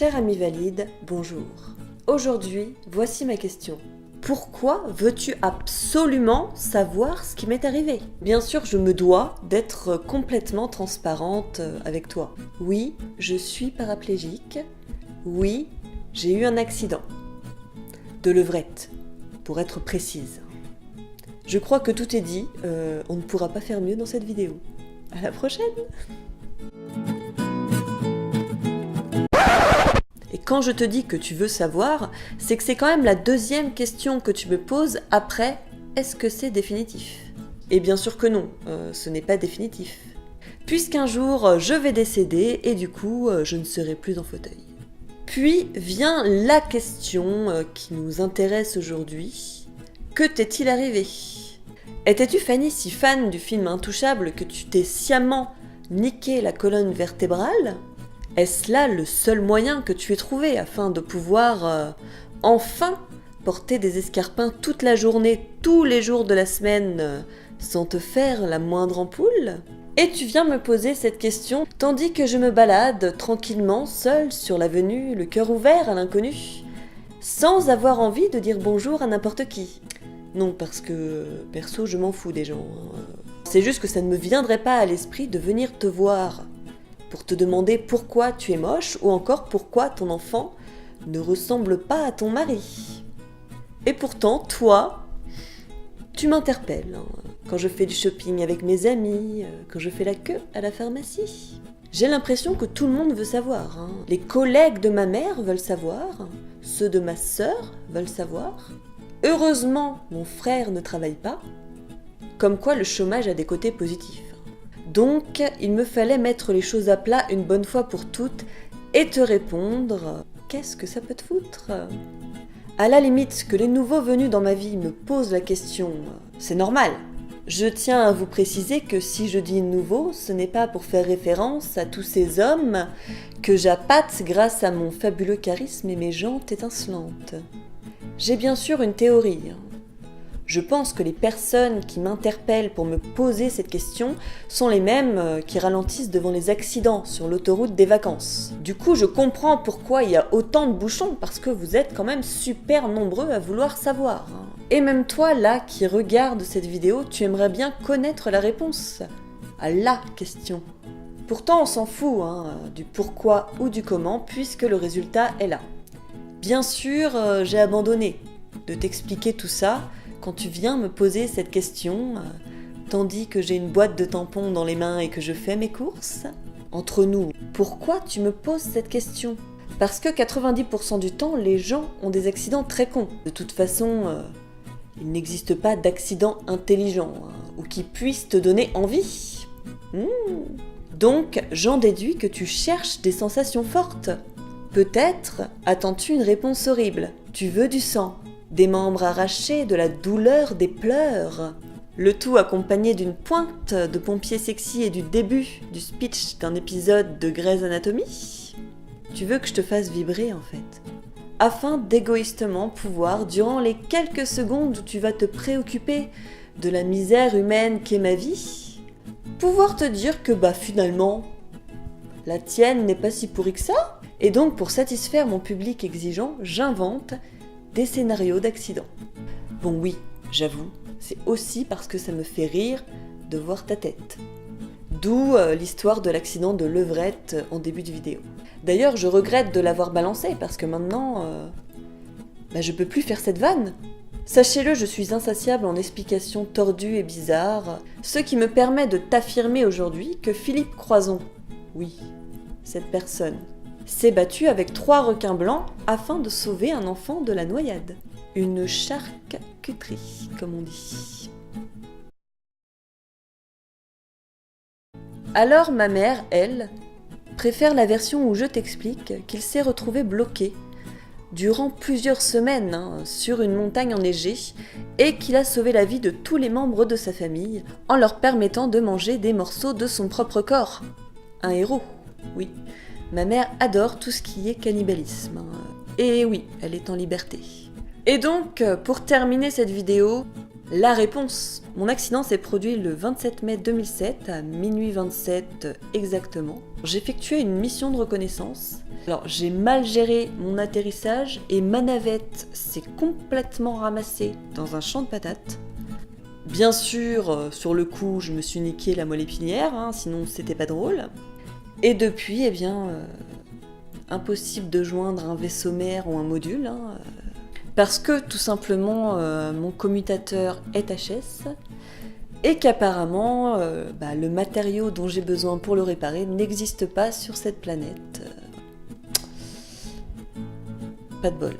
Cher ami valide, bonjour. Aujourd'hui, voici ma question. Pourquoi veux-tu absolument savoir ce qui m'est arrivé? Bien sûr, je me dois d'être complètement transparente avec toi. Oui, je suis paraplégique. Oui, j'ai eu un accident. De levrette, pour être précise. Je crois que tout est dit, on ne pourra pas faire mieux dans cette vidéo. À la prochaine! Et quand je te dis que tu veux savoir, c'est que c'est quand même la deuxième question que tu me poses après « Est-ce que c'est définitif ?» Et bien sûr que non, ce n'est pas définitif. Puisqu'un jour, je vais décéder et du coup, je ne serai plus en fauteuil. Puis vient la question qui nous intéresse aujourd'hui. Que t'est-il arrivé? Étais-tu, Fanny, si fan du film Intouchable que tu t'es sciemment niqué la colonne vertébrale? Est-ce là le seul moyen que tu aies trouvé afin de pouvoir enfin porter des escarpins toute la journée, tous les jours de la semaine, sans te faire la moindre ampoule? Et tu viens me poser cette question tandis que je me balade tranquillement, seule sur l'avenue, le cœur ouvert à l'inconnu, sans avoir envie de dire bonjour à n'importe qui. Non, parce que, perso, je m'en fous des gens. C'est juste que ça ne me viendrait pas à l'esprit de venir te voir pour te demander pourquoi tu es moche ou encore pourquoi ton enfant ne ressemble pas à ton mari. Et pourtant, toi, tu m'interpelles quand je fais du shopping avec mes amis, quand je fais la queue à la pharmacie. J'ai l'impression que tout le monde veut savoir. Les collègues de ma mère veulent savoir, ceux de ma sœur veulent savoir. Heureusement, mon frère ne travaille pas, comme quoi le chômage a des côtés positifs. Donc, il me fallait mettre les choses à plat une bonne fois pour toutes et te répondre « Qu'est-ce que ça peut te foutre ?» À la limite, que les nouveaux venus dans ma vie me posent la question, c'est normal. Je tiens à vous préciser que si je dis « nouveau », ce n'est pas pour faire référence à tous ces hommes que j'appâte grâce à mon fabuleux charisme et mes jantes étincelantes. J'ai bien sûr une théorie. Je pense que les personnes qui m'interpellent pour me poser cette question sont les mêmes qui ralentissent devant les accidents sur l'autoroute des vacances. Du coup, je comprends pourquoi il y a autant de bouchons, parce que vous êtes quand même super nombreux à vouloir savoir. Et même toi, là, qui regarde cette vidéo, tu aimerais bien connaître la réponse à la question. Pourtant, on s'en fout du pourquoi ou du comment, puisque le résultat est là. Bien sûr, j'ai abandonné de t'expliquer tout ça, quand tu viens me poser cette question, tandis que j'ai une boîte de tampons dans les mains et que je fais mes courses. Entre nous, pourquoi tu me poses cette question? Parce que 90% du temps, les gens ont des accidents très cons. De toute façon, il n'existe pas d'accident intelligent ou qui puisse te donner envie. Donc, j'en déduis que tu cherches des sensations fortes. Peut-être attends-tu une réponse horrible. Tu veux du sang, des membres arrachés, de la douleur, des pleurs. Le tout accompagné d'une pointe de pompier sexy et du début du speech d'un épisode de Grey's Anatomy. Tu veux que je te fasse vibrer en fait, afin d'égoïstement pouvoir, durant les quelques secondes où tu vas te préoccuper de la misère humaine qu'est ma vie, pouvoir te dire que finalement, la tienne n'est pas si pourrie que ça. Et donc pour satisfaire mon public exigeant, j'invente des scénarios d'accidents. Bon oui, j'avoue, c'est aussi parce que ça me fait rire de voir ta tête. D'où l'histoire de l'accident de levrette en début de vidéo. D'ailleurs, je regrette de l'avoir balancé parce que maintenant, je peux plus faire cette vanne. Sachez-le, je suis insatiable en explications tordues et bizarres, ce qui me permet de t'affirmer aujourd'hui que Philippe Croison, oui, cette personne, s'est battu avec 3 requins blancs afin de sauver un enfant de la noyade. Une charcuterie, comme on dit. Alors ma mère, elle, préfère la version où je t'explique qu'il s'est retrouvé bloqué durant plusieurs semaines sur une montagne enneigée et qu'il a sauvé la vie de tous les membres de sa famille en leur permettant de manger des morceaux de son propre corps. Un héros, oui. Ma mère adore tout ce qui est cannibalisme. Et oui, elle est en liberté. Et donc, pour terminer cette vidéo, la réponse. Mon accident s'est produit le 27 mai 2007, à minuit 27 exactement. J'effectuais une mission de reconnaissance Alors j'ai mal géré mon atterrissage et ma navette s'est complètement ramassée dans un champ de patates. Bien sûr, sur le coup, je me suis niqué la moelle épinière, hein, sinon c'était pas drôle. Et depuis, eh bien, impossible de joindre un vaisseau mère ou un module, hein, parce que tout simplement mon commutateur est HS et qu'apparemment le matériau dont j'ai besoin pour le réparer n'existe pas sur cette planète. Pas de bol.